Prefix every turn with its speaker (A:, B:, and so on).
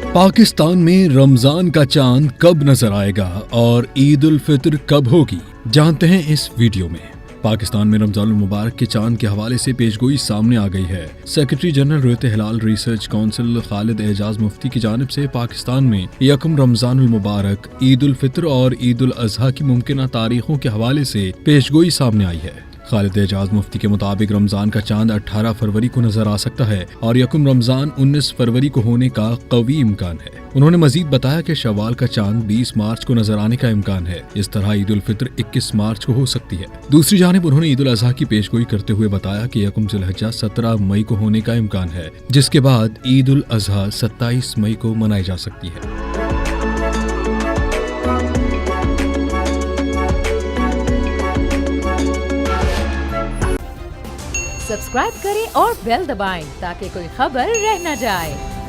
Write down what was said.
A: पाकिस्तान में रमजान का चांद कब नजर आएगा और ईद उल फित्र कब होगी, जानते हैं इस वीडियो में। पाकिस्तान में रमजान मुबारक के चांद के हवाले से पेशगोई सामने आ गई है। सेक्रेटरी जनरल रुयत हिलाल रिसर्च काउंसिल खालिद एजाज मुफ्ती की जानिब से पाकिस्तान में यकम रमजान मुबारक, ईद उल फित्र और ईद उल अजहा की मुमकिन तारीखों के हवाले से पेशगोई सामने आई है। खालिद एजाज मुफ्ती के मुताबिक रमजान का चांद 18 फरवरी को नजर आ सकता है और यकम रमजान 19 फरवरी को होने का कवी इम्कान है। उन्होंने मजीद बताया कि शवाल का चांद 20 मार्च को नजर आने का इम्कान है। इस तरह ईद उल फित्र 21 मार्च को हो सकती है। दूसरी जानिब उन्होंने ईद उल अजहा की पेशगोई करते हुए बताया कि यकम ज़ुल्हिज्जा 17 मई को होने का इम्कान है, जिसके बाद ईद उल अजहा 27 मई को मनाई जा सकती है।
B: सब्सक्राइब करें और बेल दबाएं ताकि कोई खबर रह न जाए।